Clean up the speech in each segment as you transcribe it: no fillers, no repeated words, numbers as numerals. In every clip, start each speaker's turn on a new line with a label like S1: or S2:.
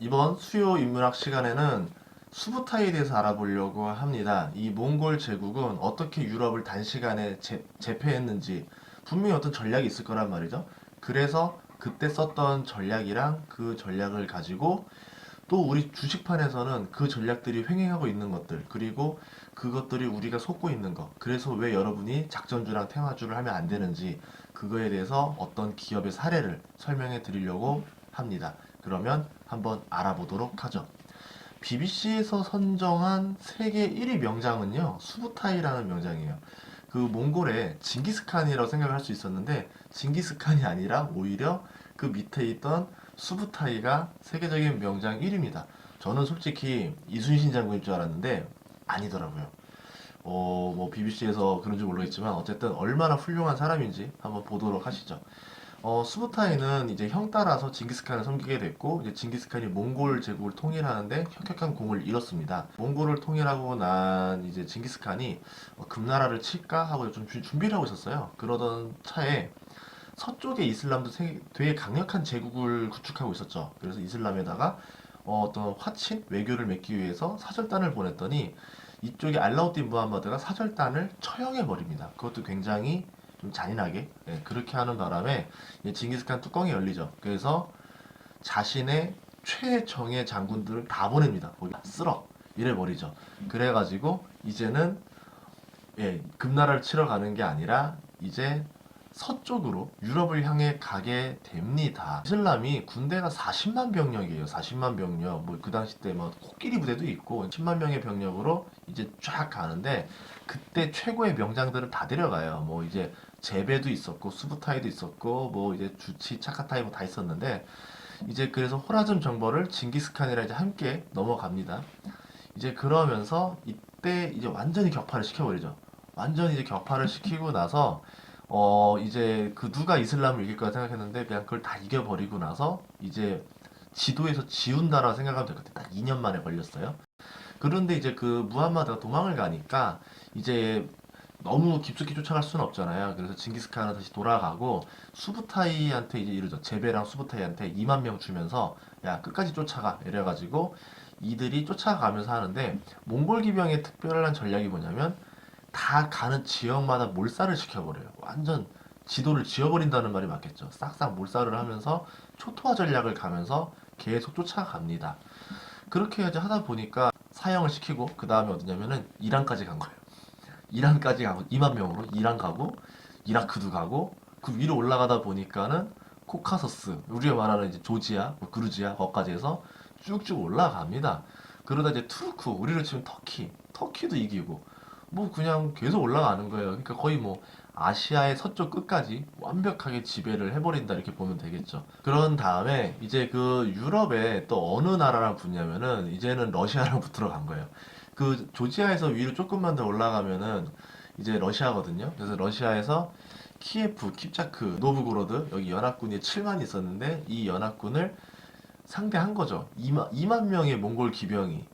S1: 이번 수요 인문학 시간에는 수부타이에 대해서 알아보려고 합니다. 이 몽골 제국은 어떻게 유럽을 단시간에 제패했는지 분명히 어떤 전략이 있을 거란 말이죠. 그래서 그때 썼던 전략이랑 그 전략을 가지고 또 우리 주식판에서는 그 전략들이 횡행하고 있는 것들, 그리고 그것들이 우리가 속고 있는 것, 그래서 왜 여러분이 작전주랑 테마주를 하면 안 되는지, 그거에 대해서 어떤 기업의 사례를 설명해 드리려고 합니다. 그러면 한번 알아보도록 하죠. BBC에서 선정한 세계 1위 명장은요, 수부타이라는 명장이에요. 그 몽골의 징기스칸이라고 생각을 할 수 있었는데, 징기스칸이 아니라 오히려 그 밑에 있던 수부타이가 세계적인 명장 1위입니다. 저는 솔직히 이순신 장군인 줄 알았는데 아니더라고요. 뭐 BBC에서 그런지 모르겠지만 어쨌든 얼마나 훌륭한 사람인지 한번 보도록 하시죠. 수부타이는 이제 형 따라서 징기스칸을 섬기게 됐고, 이제 징기스칸이 몽골 제국을 통일하는데 혁혁한 공을 이뤘습니다. 몽골을 통일하고 난 이제 징기스칸이 금나라를 칠까 하고 좀 준비를 하고 있었어요. 그러던 차에 서쪽의 이슬람도 되게 강력한 제국을 구축하고 있었죠. 그래서 이슬람에다가 떤 화친 외교를 맺기 위해서 사절단을 보냈더니 이쪽에 알라우딘 무함마드가 사절단을 처형해 버립니다. 그것도 굉장히 좀 잔인하게, 그렇게 하는 바람에 징기스칸 뚜껑이 열리죠. 그래서 자신의 최정예 장군들을 다 보냅니다. 거기 쓸어 이래 버리죠. 그래가지고 이제는 금나라를 치러 가는 게 아니라 이제 서쪽으로 유럽을 향해 가게 됩니다. 이슬람이 군대가 40만 병력이에요. 40만 병력. 뭐 그 당시 때 뭐 코끼리 부대도 있고 10만 명의 병력으로 이제 쫙 가는데, 그때 최고의 명장들을 다 데려가요. 뭐 이제 제베도 있었고 수부타이도 있었고 뭐 이제 주치 차카타이 뭐 다 있었는데, 이제 그래서 호라즘 정벌을 징기스칸이랑 이제 함께 넘어갑니다. 이제 그러면서 이때 이제 완전히 격파를 시켜버리죠. 완전히 이제 격파를 시키고 나서 이제 그 누가 이슬람을 이길 거라 생각했는데 그냥 그걸 다 이겨버리고 나서 이제 지도에서 지운다라고 생각하면 될 것 같아요. 딱 2년 만에 걸렸어요. 그런데 이제 그 무함마드가 도망을 가니까 이제 너무 깊숙이 쫓아갈 수는 없잖아요. 그래서 징기스칸은 다시 돌아가고 수부타이한테 이제 이러죠. 제베랑 수부타이한테 2만 명 주면서 야 끝까지 쫓아가 이래가지고 이들이 쫓아가면서 하는데, 몽골 기병의 특별한 전략이 뭐냐면 다 가는 지역마다 몰살을 시켜버려요. 완전 지도를 지워버린다는 말이 맞겠죠. 싹싹 몰살을 하면서 초토화 전략을 가면서 계속 쫓아갑니다. 그렇게 이제 하다 보니까 사형을 시키고 그 다음에 어디냐면은 이란까지 간 거예요. 이란까지 가고 2만 명으로 이란 가고 이라크도 가고 그 위로 올라가다 보니까는 코카서스, 우리가 말하는 이제 조지아, 뭐 그루지아 거기까지 해서 쭉쭉 올라갑니다. 그러다 이제 투르크, 우리로 치면 터키도 이기고 뭐 그냥 계속 올라가는 거예요. 그러니까 거의 뭐 아시아의 서쪽 끝까지 완벽하게 지배를 해버린다 이렇게 보면 되겠죠. 그런 다음에 이제 그 유럽에 또 어느 나라랑 붙냐면은 이제는 러시아랑 붙으러 간 거예요. 그 조지아에서 위로 조금만 더 올라가면은 이제 러시아거든요. 그래서 러시아에서 키예프, 킵자크, 노브고로드 여기 연합군이 7만 있었는데 이 연합군을 상대한 거죠. 2만 명의 몽골 기병이,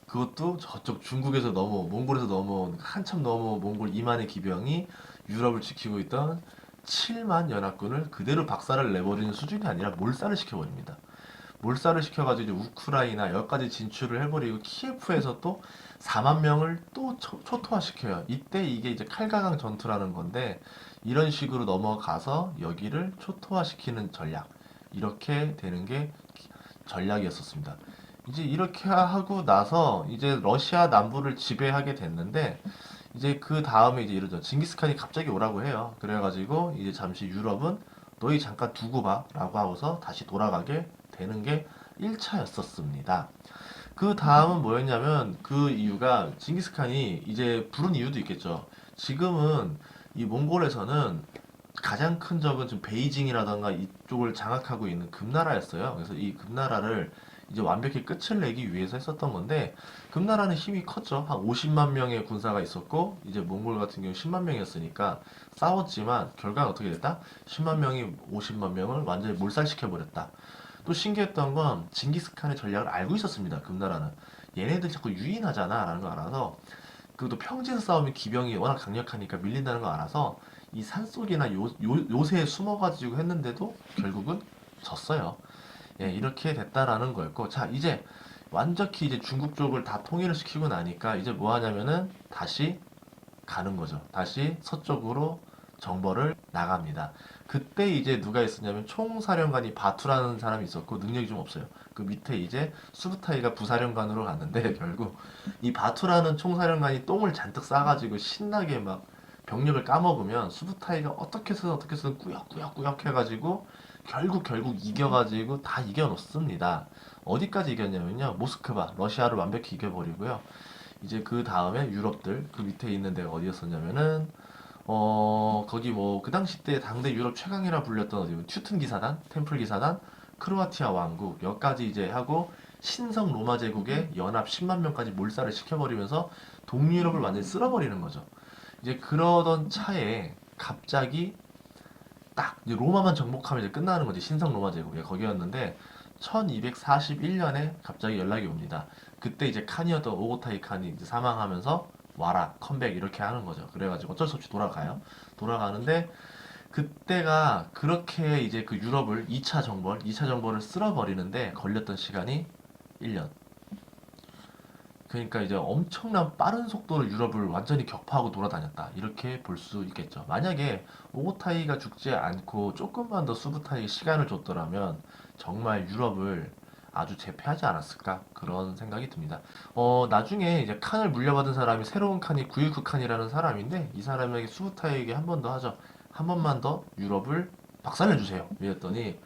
S1: 그것도 저쪽 중국에서 몽골에서 넘어온 한참 넘어 몽골 2만의 기병이 유럽을 지키고 있던 7만 연합군을 그대로 박살을 내버리는 수준이 아니라 몰살을 시켜버립니다. 몰살을 시켜가지고 이제 우크라이나 여기까지 진출을 해버리고 키예프에서 또 4만 명을 또 초토화시켜요. 이때 이게 이제 칼가강 전투라는 건데, 이런 식으로 넘어가서 여기를 초토화시키는 전략, 이렇게 되는 게 전략이었었습니다. 이제 이렇게 하고 나서 이제 러시아 남부를 지배하게 됐는데, 이제 그 다음에 이제 이러죠. 징기스칸이 갑자기 오라고 해요. 그래가지고 이제 잠시 유럽은 너희 잠깐 두고 봐라고 하고서 다시 돌아가게 되는 게 1차였었습니다. 그 다음은 뭐였냐면, 그 이유가 징기스칸이 이제 부른 이유도 있겠죠. 지금은 이 몽골에서는 가장 큰 적은 지금 베이징이라던가 이쪽을 장악하고 있는 금나라였어요. 그래서 이 금나라를 이제 완벽히 끝을 내기 위해서 했었던 건데, 금나라는 힘이 컸죠. 한 50만 명의 군사가 있었고 이제 몽골 같은 경우 10만 명이었으니까 싸웠지만 결과는 어떻게 됐다? 10만 명이 50만 명을 완전히 몰살시켜 버렸다. 또 신기했던 건 징기스칸의 전략을 알고 있었습니다. 금나라는 얘네들 자꾸 유인하잖아 라는 걸 알아서, 그리고 또 평지에서 싸우면 기병이 워낙 강력하니까 밀린다는 걸 알아서 이 산속이나 요새에 숨어가지고 했는데도 결국은 졌어요. 예, 이렇게 됐다라는 거였고, 자, 이제 완전히 이제 중국 쪽을 다 통일을 시키고 나니까 이제 뭐 하냐면은 다시 가는 거죠. 다시 서쪽으로 정벌을 나갑니다. 그때 이제 누가 있었냐면 총사령관이 바투라는 사람이 있었고 능력이 좀 없어요. 그 밑에 이제 수부타이가 부사령관으로 갔는데 결국 이 바투라는 총사령관이 똥을 잔뜩 싸가지고 신나게 막 병력을 까먹으면 수부타이가 어떻게 해서든 꾸역꾸역 해가지고 결국 이겨가지고 다 이겨놓습니다. 어디까지 이겼냐면요. 모스크바, 러시아를 완벽히 이겨버리고요. 이제 그 다음에 유럽들 그 밑에 있는 데가 어디였었냐면은 거기 뭐 그 당시 때 당대 유럽 최강이라 불렸던 어디 튜튼 기사단, 템플 기사단, 크로아티아 왕국 여기까지 이제 하고 신성 로마 제국의 연합 10만 명까지 몰살을 시켜버리면서 동유럽을 완전히 쓸어버리는 거죠. 이제 그러던 차에 갑자기 딱 이제 로마만 정복하면 이제 끝나는 거지. 신성 로마 제국에 거기였는데 1241년에 갑자기 연락이 옵니다. 그때 이제 칸이었던 오고타이 칸이 이제 사망하면서 와라 컴백 이렇게 하는 거죠. 그래가지고 어쩔 수 없이 돌아가요. 돌아가는데 그때가 그렇게 이제 그 유럽을 2차 정벌을 쓸어버리는데 걸렸던 시간이 1년. 그러니까 이제 엄청난 빠른 속도로 유럽을 완전히 격파하고 돌아다녔다. 이렇게 볼 수 있겠죠. 만약에 오고타이가 죽지 않고 조금만 더 수부타이에게 시간을 줬더라면 정말 유럽을 아주 제패하지 않았을까? 그런 생각이 듭니다. 나중에 이제 칸을 물려받은 사람이 새로운 칸이 구유크 칸이라는 사람인데 이 사람에게 수부타이에게 한 번 더 하죠. 한 번만 더 유럽을 박살내주세요. 이랬더니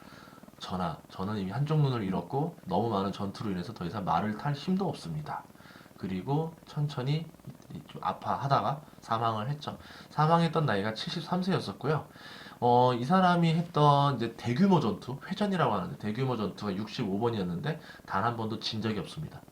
S1: 전하, 저는 이미 한쪽 눈을 잃었고 너무 많은 전투로 인해서 더 이상 말을 탈 힘도 없습니다. 그리고 천천히 좀 아파하다가 사망을 했죠. 사망했던 나이가 73세였었고요. 이 사람이 했던 이제 대규모 전투, 회전이라고 하는데 대규모 전투가 65번이었는데 단 한 번도 진 적이 없습니다.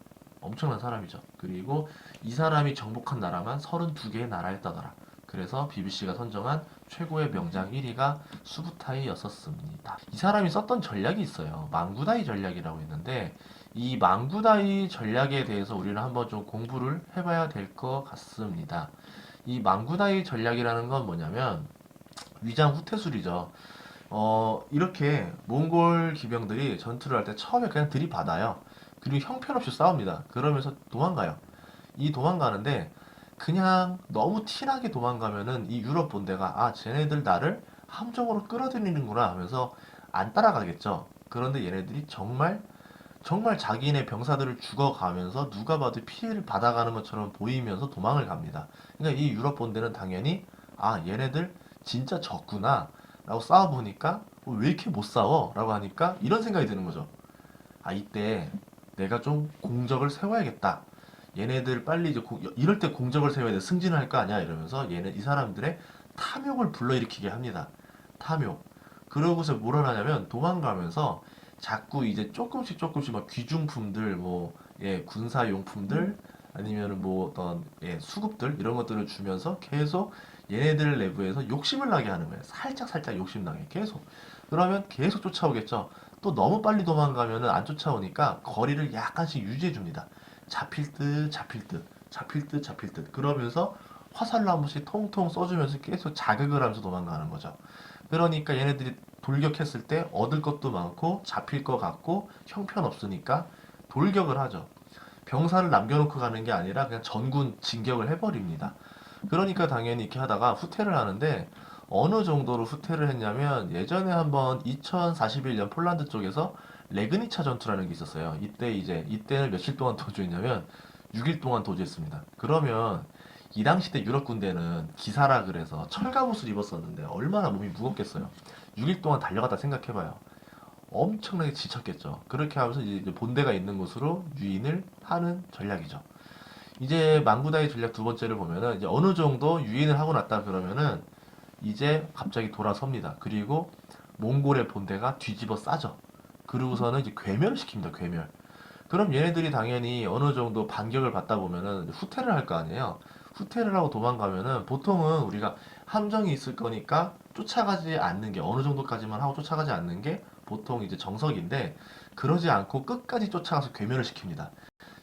S1: 엄청난 사람이죠. 그리고 이 사람이 정복한 나라만 32개의 나라였다더라. 그래서 BBC가 선정한 최고의 명장 1위가 수부타이였었습니다. 이 사람이 썼던 전략이 있어요. 망구다이 전략이라고 있는데 이 망구다이 전략에 대해서 우리는 한번 좀 공부를 해봐야 될 것 같습니다. 이 망구다이 전략이라는 건 뭐냐면 위장 후퇴술이죠. 이렇게 몽골 기병들이 전투를 할 때 처음에 그냥 들이받아요. 그리고 형편없이 싸웁니다. 그러면서 도망가요. 이 도망가는데 그냥 너무 티나게 도망가면은 이 유럽 본대가 쟤네들 나를 함정으로 끌어들이는구나 하면서 안 따라가겠죠. 그런데 얘네들이 정말 자기네 병사들을 죽어가면서 누가 봐도 피해를 받아가는 것처럼 보이면서 도망을 갑니다. 그러니까 이 유럽 본대는 당연히 얘네들 진짜 졌구나 라고 싸워보니까 왜 이렇게 못 싸워? 라고 하니까 이런 생각이 드는 거죠. 이때 내가 좀 공적을 세워야겠다. 얘네들 빨리 이제 이럴 때 공적을 세워야 돼. 승진을 할 거 아니야? 이러면서 이 사람들의 탐욕을 불러일으키게 합니다. 탐욕. 그러고서 뭘 하냐면 도망가면서 자꾸 이제 조금씩 막 귀중품들 뭐 군사용품들 아니면은 뭐 어떤 수급들 이런 것들을 주면서 계속 얘네들 내부에서 욕심을 나게 하는 거예요. 살짝 욕심 나게 계속. 그러면 계속 쫓아오겠죠. 또 너무 빨리 도망가면은 안 쫓아오니까 거리를 약간씩 유지해 줍니다. 잡힐 듯. 그러면서 화살로 한 번씩 통통 쏘주면서 계속 자극을 하면서 도망가는 거죠. 그러니까 얘네들이 돌격했을 때 얻을 것도 많고 잡힐 것 같고 형편없으니까 돌격을 하죠. 병사를 남겨놓고 가는 게 아니라 그냥 전군 진격을 해버립니다. 그러니까 당연히 이렇게 하다가 후퇴를 하는데 어느 정도로 후퇴를 했냐면 예전에 한번 2041년 폴란드 쪽에서 레그니차 전투라는 게 있었어요. 이때는 며칠 동안 도주했냐면 6일 동안 도주했습니다. 그러면 이 당시 때 유럽 군대는 기사라 그래서 철갑옷을 입었었는데 얼마나 몸이 무겁겠어요. 6일 동안 달려갔다 생각해봐요. 엄청나게 지쳤겠죠. 그렇게 하면서 이제 본대가 있는 곳으로 유인을 하는 전략이죠. 이제 망구다이 전략 두 번째를 보면은 이제 어느 정도 유인을 하고 났다 그러면은 이제 갑자기 돌아섭니다. 그리고 몽골의 본대가 뒤집어 싸죠. 그러고서는 이제 괴멸시킵니다. 괴멸. 그럼 얘네들이 당연히 어느 정도 반격을 받다 보면은 후퇴를 할 거 아니에요. 후퇴를 하고 도망가면은 보통은 우리가 함정이 있을 거니까 쫓아가지 않는 게 어느 정도까지만 하고 쫓아가지 않는 게 보통 이제 정석인데 그러지 않고 끝까지 쫓아가서 괴멸을 시킵니다.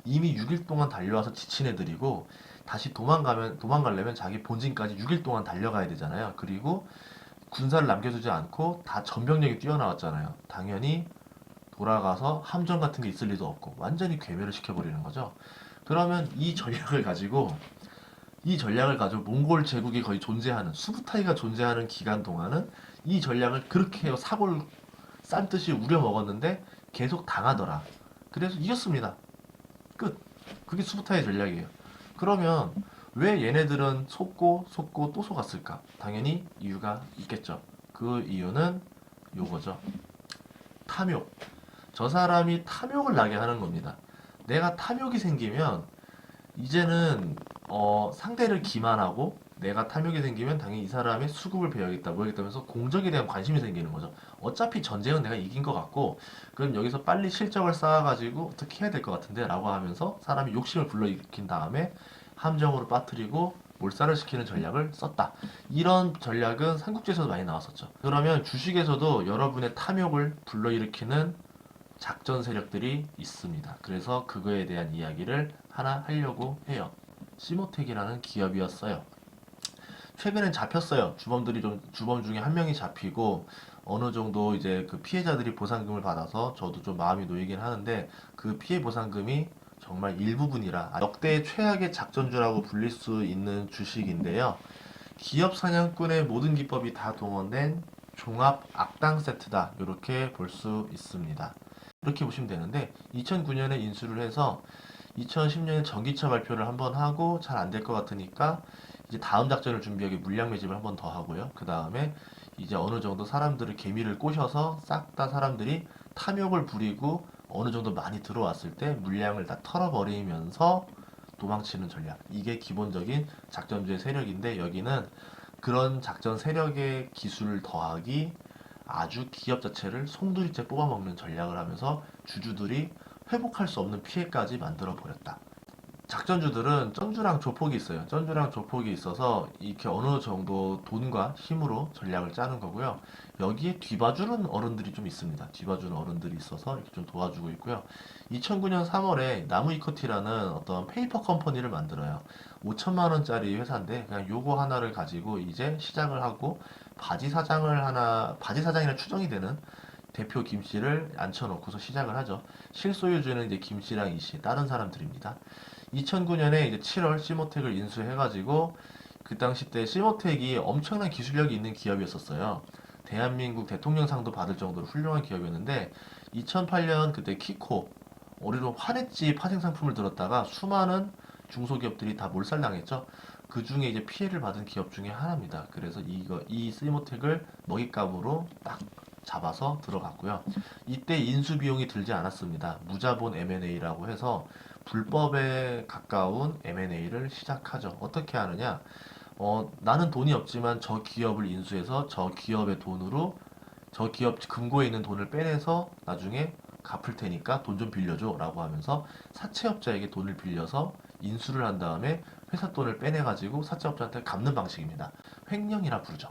S1: 이미 6일 동안 달려와서 지친 애들이고 다시 도망가려면 자기 본진까지 6일 동안 달려가야 되잖아요. 그리고 군사를 남겨두지 않고 다 전병력이 뛰어나왔잖아요. 당연히 돌아가서 함정 같은 게 있을 리도 없고 완전히 괴멸을 시켜버리는 거죠. 그러면 이 전략을 가지고 몽골 제국이 거의 존재하는 수부타이가 존재하는 기간 동안은 이 전략을 그렇게 사골 싼 듯이 우려먹었는데 계속 당하더라. 그래서 이겼습니다. 끝. 그게 수부타의 전략이에요. 그러면 왜 얘네들은 속고 또 속았을까? 당연히 이유가 있겠죠. 그 이유는 요거죠. 탐욕. 저 사람이 탐욕을 나게 하는 겁니다. 내가 탐욕이 생기면 이제는 상대를 기만하고 내가 탐욕이 생기면 당연히 이 사람의 수급을 배워야겠다, 뭐야겠다면서 공적에 대한 관심이 생기는 거죠. 어차피 전쟁은 내가 이긴 것 같고 그럼 여기서 빨리 실적을 쌓아가지고 어떻게 해야 될 것 같은데 라고 하면서 사람이 욕심을 불러일으킨 다음에 함정으로 빠뜨리고 몰살을 시키는 전략을 썼다. 이런 전략은 삼국지에서도 많이 나왔었죠. 그러면 주식에서도 여러분의 탐욕을 불러일으키는 작전 세력들이 있습니다. 그래서 그거에 대한 이야기를 하나 하려고 해요. 시모텍이라는 기업이었어요. 최근엔 잡혔어요. 주범 중에 한 명이 잡히고 어느 정도 이제 그 피해자들이 보상금을 받아서 저도 좀 마음이 놓이긴 하는데 그 피해 보상금이 정말 일부분이라 역대 최악의 작전주라고 불릴 수 있는 주식인데요. 기업 사냥꾼의 모든 기법이 다 동원된 종합 악당 세트다. 이렇게 볼 수 있습니다. 이렇게 보시면 되는데 2009년에 인수를 해서 2010년에 전기차 발표를 한번 하고 잘 안 될 것 같으니까 이제 다음 작전을 준비하기 물량 매집을 한번 더 하고요. 그 다음에 이제 어느 정도 사람들을 개미를 꼬셔서 싹 다 사람들이 탐욕을 부리고 어느 정도 많이 들어왔을 때 물량을 다 털어버리면서 도망치는 전략. 이게 기본적인 작전주의 세력인데 여기는 그런 작전 세력의 기술을 더하기 아주 기업 자체를 송두리째 뽑아먹는 전략을 하면서 주주들이 회복할 수 없는 피해까지 만들어 버렸다. 작전주들은 전주랑 조폭이 있어요. 전주랑 조폭이 있어서 이렇게 어느 정도 돈과 힘으로 전략을 짜는 거고요. 여기에 뒤봐주는 어른들이 좀 있습니다. 뒤봐주는 어른들이 있어서 이렇게 좀 도와주고 있고요. 2009년 3월에 나무 이커티라는 어떤 페이퍼 컴퍼니를 만들어요. 5천만 원짜리 회사인데 그냥 요거 하나를 가지고 이제 시작을 하고 바지 사장이라 추정이 되는 대표 김 씨를 앉혀놓고서 시작을 하죠. 실소유주는 이제 김 씨랑 이 씨, 다른 사람들입니다. 2009년에 이제 7월 시모텍을 인수해가지고 그 당시 때 시모텍이 엄청난 기술력이 있는 기업이었었어요. 대한민국 대통령상도 받을 정도로 훌륭한 기업이었는데 2008년 그때 키코 우리로 화냈지 파생 상품을 들었다가 수많은 중소기업들이 다 몰살당했죠. 그 중에 이제 피해를 받은 기업 중에 하나입니다. 그래서 이 시모텍을 먹잇감으로 딱 잡아서 들어갔고요. 이때 인수 비용이 들지 않았습니다. 무자본 M&A라고 해서 불법에 가까운 M&A를 시작하죠. 어떻게 하느냐? 나는 돈이 없지만 저 기업을 인수해서 저 기업의 돈으로 저 기업 금고에 있는 돈을 빼내서 나중에 갚을 테니까 돈 좀 빌려줘 라고 하면서 사채업자에게 돈을 빌려서 인수를 한 다음에 회사 돈을 빼내가지고 사채업자한테 갚는 방식입니다. 횡령이라 부르죠.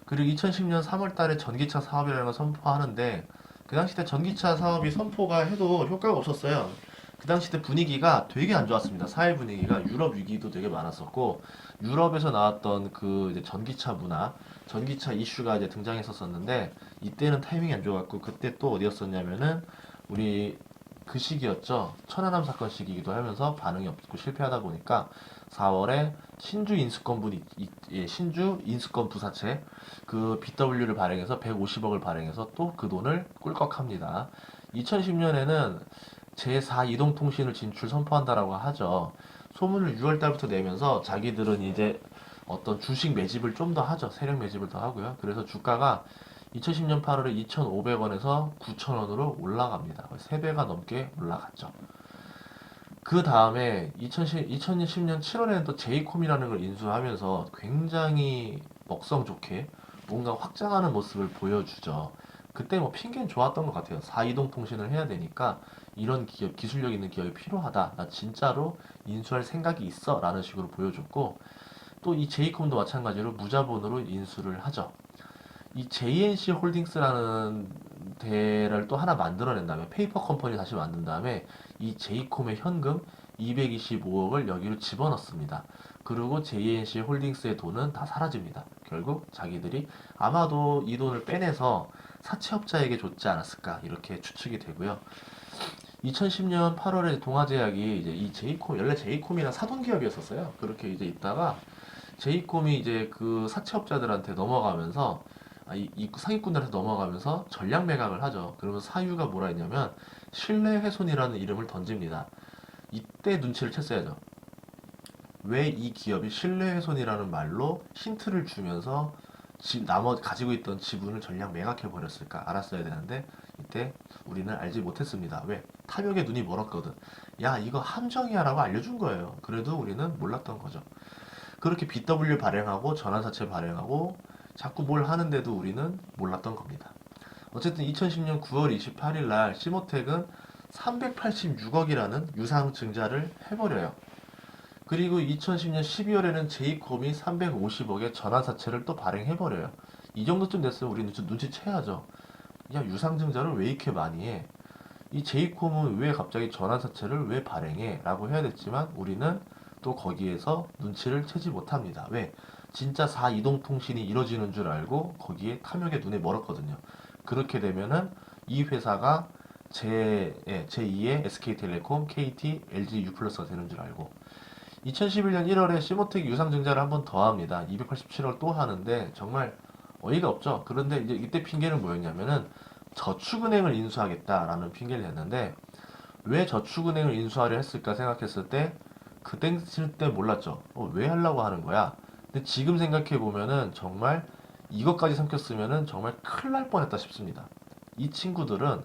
S1: 그리고 2010년 3월 달에 전기차 사업이라는 걸 선포하는데 그 당시 때 전기차 사업이 선포가 해도 효과가 없었어요. 그 당시 때 분위기가 되게 안 좋았습니다. 사회 분위기가 유럽 위기도 되게 많았었고 유럽에서 나왔던 그 이제 전기차 문화, 전기차 이슈가 이제 등장했었었는데 이때는 타이밍이 안 좋았고 그때 또 어디였었냐면은 우리 그 시기였죠. 천안함 사건 시기이기도 하면서 반응이 없고 실패하다 보니까 4월에 신주 인수권 부사채 그 BW를 발행해서 150억을 발행해서 또 그 돈을 꿀꺽합니다. 2010년에는 제4 이동통신을 진출 선포한다라고 하죠. 소문을 6월 달부터 내면서 자기들은 이제 어떤 주식 매집을 좀 더 하죠. 세력 매집을 더 하고요. 그래서 주가가 2010년 8월에 2,500원에서 9,000원으로 올라갑니다. 3배가 넘게 올라갔죠. 그 다음에 2010년 7월에는 또 제이콤이라는 걸 인수하면서 굉장히 먹성 좋게 뭔가 확장하는 모습을 보여주죠. 그때 뭐 핑계는 좋았던 것 같아요. 4이동 통신을 해야 되니까 이런 기업, 기술력 있는 기업이 필요하다. 나 진짜로 인수할 생각이 있어. 라는 식으로 보여줬고 또 이 제이콤도 마찬가지로 무자본으로 인수를 하죠. 이 JNC 홀딩스라는 데를 또 하나 만들어낸 다음에 페이퍼 컴퍼니 다시 만든 다음에 이 제이콤의 현금 225억을 여기로 집어넣습니다. 그리고 JNC 홀딩스의 돈은 다 사라집니다. 결국 자기들이 아마도 이 돈을 빼내서 사채업자에게 줬지 않았을까 이렇게 추측이 되고요. 2010년 8월에 동아제약이 이제 이 제이콤 원래 제이콤이랑 사돈 기업이었었어요. 그렇게 이제 있다가 제이콤이 이제 그 사채업자들한테 넘어가면서 이 사기꾼들한테 넘어가면서 전략 매각을 하죠. 그러면서 사유가 뭐라 했냐면 신뢰훼손이라는 이름을 던집니다. 이때 눈치를 챘어야죠. 왜 이 기업이 신뢰훼손이라는 말로 힌트를 주면서 나머지 가지고 있던 지분을 전량 매각해 버렸을까 알았어야 되는데 이때 우리는 알지 못했습니다. 왜? 탐욕에 눈이 멀었거든. 야 이거 함정이야 라고 알려준 거예요. 그래도 우리는 몰랐던 거죠. 그렇게 BW 발행하고 전환사채 발행하고 자꾸 뭘 하는데도 우리는 몰랐던 겁니다. 어쨌든 2010년 9월 28일 날 시모텍은 386억이라는 유상증자를 해버려요. 그리고 2010년 12월에는 제이콤이 350억의 전환사채를 또 발행해버려요. 이 정도쯤 됐으면 우리 눈치채야죠. 야 유상증자를 왜 이렇게 많이 해? 이 제이콤은 왜 갑자기 전환사채를 왜 발행해? 라고 해야 됐지만 우리는 또 거기에서 눈치를 채지 못합니다. 왜? 진짜 4이동통신이 이뤄지는 줄 알고 거기에 탐욕의 눈에 멀었거든요. 그렇게 되면은 이 회사가 제2의 SK텔레콤, KT, LG U+가 되는 줄 알고 2011년 1월에 시모텍 유상증자를 한 번 더 합니다. 287억 또 하는데 정말 어이가 없죠. 그런데 이제 이때 핑계는 뭐였냐면은 저축은행을 인수하겠다라는 핑계를 냈는데 왜 저축은행을 인수하려 했을까 생각했을 때 그때 몰랐죠. 왜 하려고 하는 거야? 근데 지금 생각해 보면은 정말 이것까지 삼켰으면은 정말 큰일 날 뻔했다 싶습니다. 이 친구들은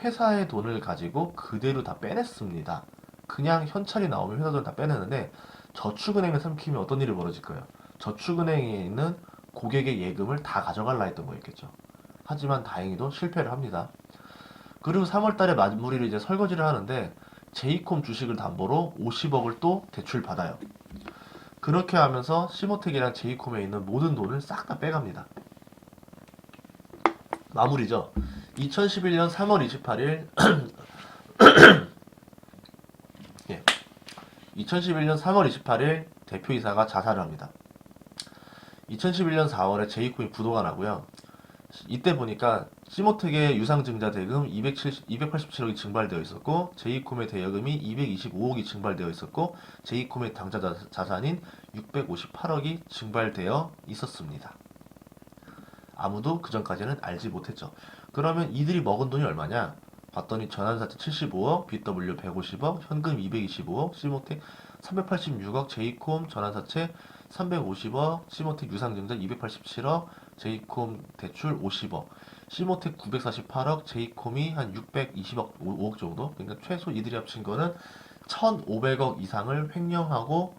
S1: 회사의 돈을 가지고 그대로 다 빼냈습니다. 그냥 현찰이 나오면 회사 돈 다 빼내는데 저축은행을 삼키면 어떤 일이 벌어질 거예요? 저축은행에 있는 고객의 예금을 다 가져갈라 했던 거였겠죠. 하지만 다행히도 실패를 합니다. 그리고 3월 달에 마무리를 이제 설거지를 하는데 제이콤 주식을 담보로 50억을 또 대출 받아요. 그렇게 하면서 시모텍이랑 제이콤에 있는 모든 돈을 싹 다 빼갑니다. 마무리죠. 2011년 3월 28일 2011년 3월 28일 대표이사가 자살을 합니다. 2011년 4월에 제이콤이 부도가 나고요. 이때 보니까 시모텍의 유상증자 대금 287억이 증발되어 있었고 제이콤의 대여금이 225억이 증발되어 있었고 제이콤의 당좌 자산인 658억이 증발되어 있었습니다. 아무도 그전까지는 알지 못했죠. 그러면 이들이 먹은 돈이 얼마냐? 봤더니 전환사채 75억, BW 150억, 현금 225억, 시모텍 386억, 제이콤 전환사채 350억, 시모텍 유상증자 287억, 제이콤 대출 50억, 시모텍 948억, 제이콤이 한 620억, 5억 정도? 그러니까 최소 이들이 합친 거는 1,500억 이상을 횡령하고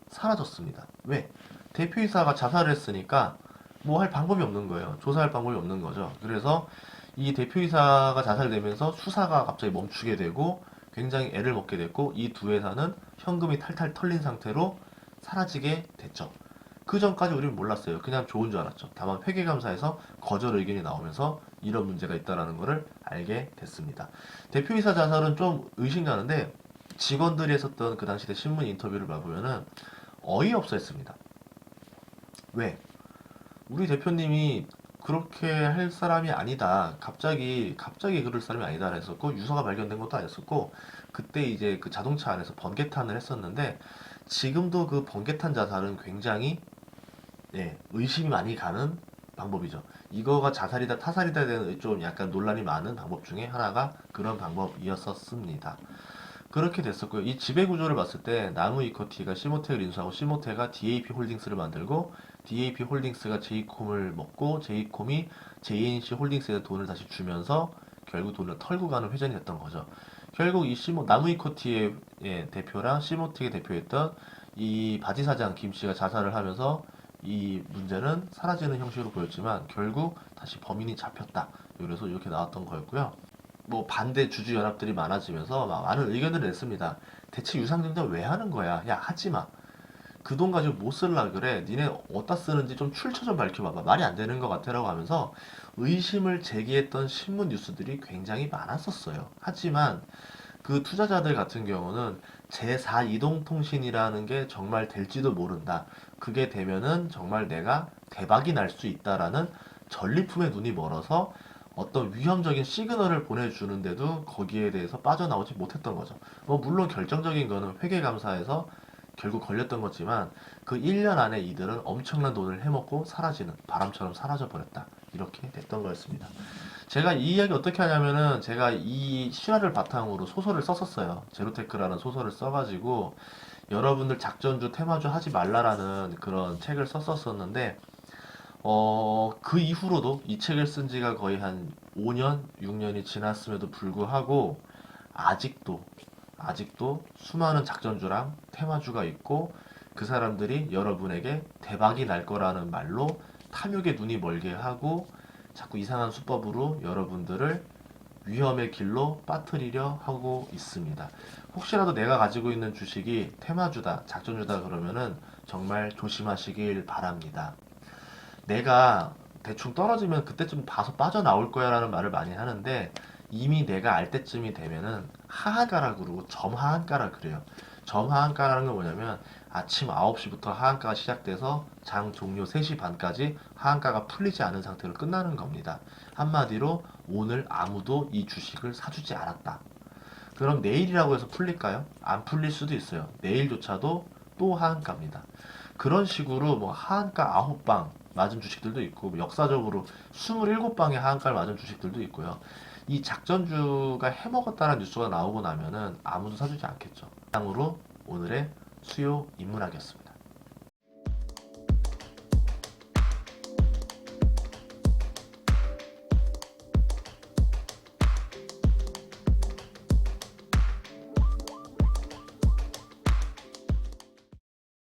S1: 사라졌습니다. 왜? 대표이사가 자살을 했으니까 뭐 할 방법이 없는 거예요. 조사할 방법이 없는 거죠. 그래서 이 대표이사가 자살되면서 수사가 갑자기 멈추게 되고 굉장히 애를 먹게 됐고 이 두 회사는 현금이 탈탈 털린 상태로 사라지게 됐죠. 그 전까지 우리는 몰랐어요. 그냥 좋은 줄 알았죠. 다만 회계감사에서 거절 의견이 나오면서 이런 문제가 있다는 것을 알게 됐습니다. 대표이사 자살은 좀 의심가는데 직원들이 했었던 그 당시 때 신문 인터뷰를 봐보면은 어이없어 했습니다. 왜? 우리 대표님이 그렇게 할 사람이 아니다. 갑자기 그럴 사람이 아니다. 했었고 유서가 발견된 것도 아니었었고 그때 이제 그 자동차 안에서 번개탄을 했었는데 지금도 그 번개탄 자살은 굉장히 의심이 많이 가는 방법이죠. 이거가 자살이다 타살이다 되는 좀 약간 논란이 많은 방법 중에 하나가 그런 방법이었었습니다. 그렇게 됐었고요. 이 지배구조를 봤을 때 나무 이커티가 시모텍을 인수하고 시모텍가 DAP 홀딩스를 만들고 DAP 홀딩스가 제이콤을 먹고 제이콤이 JNC 홀딩스에 돈을 다시 주면서 결국 돈을 털고 가는 회전이 됐던 거죠. 결국 이 나무 이커티의 대표랑 시모텍의 대표였던 이 바지 사장 김 씨가 자살을 하면서 이 문제는 사라지는 형식으로 보였지만 결국 다시 범인이 잡혔다. 그래서 이렇게 나왔던 거였고요. 뭐 반대 주주 연합들이 많아지면서 막 많은 의견을 냈습니다. 대체 유상증자 왜 하는 거야? 야 하지 마. 그 돈 가지고 뭐 쓸라 그래? 니네 어디다 쓰는지 좀 출처 좀 밝혀봐봐. 말이 안 되는 것 같아라고 하면서 의심을 제기했던 신문 뉴스들이 굉장히 많았었어요. 하지만 그 투자자들 같은 경우는 제4 이동통신이라는 게 정말 될지도 모른다. 그게 되면은 정말 내가 대박이 날 수 있다라는 전리품에 눈이 멀어서 어떤 위험적인 시그널을 보내주는데도 거기에 대해서 빠져나오지 못했던 거죠. 뭐 물론 결정적인 거는 회계감사에서 결국 걸렸던 거지만 그 1년 안에 이들은 엄청난 돈을 해먹고 사라지는 바람처럼 사라져 버렸다. 이렇게 됐던 거였습니다. 제가 이 이야기 어떻게 하냐면은 제가 이 실화를 바탕으로 소설을 썼었어요. 제로테크라는 소설을 써가지고 여러분들 작전주, 테마주 하지 말라라는 그런 책을 썼었었는데 그 이후로도 이 책을 쓴 지가 거의 한 5년, 6년이 지났음에도 불구하고 아직도 수많은 작전주랑 테마주가 있고 그 사람들이 여러분에게 대박이 날 거라는 말로 탐욕의 눈이 멀게 하고 자꾸 이상한 수법으로 여러분들을 위험의 길로 빠뜨리려 하고 있습니다. 혹시라도 내가 가지고 있는 주식이 테마주다, 작전주다 그러면은 정말 조심하시길 바랍니다. 내가 대충 떨어지면 그때쯤 봐서 빠져나올 거야 라는 말을 많이 하는데 이미 내가 알 때쯤이 되면은 하한가라 그러고 점하한가라 그래요. 점하한가라는 건 뭐냐면 아침 9시부터 하한가가 시작돼서 장 종료 3시 반까지 하한가가 풀리지 않은 상태로 끝나는 겁니다. 한마디로 오늘 아무도 이 주식을 사주지 않았다. 그럼 내일이라고 해서 풀릴까요? 안 풀릴 수도 있어요. 내일조차도 또 하한가입니다. 그런 식으로 뭐 하한가 9방 맞은 주식들도 있고 뭐 역사적으로 27방의 하한가를 맞은 주식들도 있고요. 이 작전주가 해먹었다는 뉴스가 나오고 나면은 아무도 사주지 않겠죠. 이상으로 오늘의 수요 인문학이었습니다.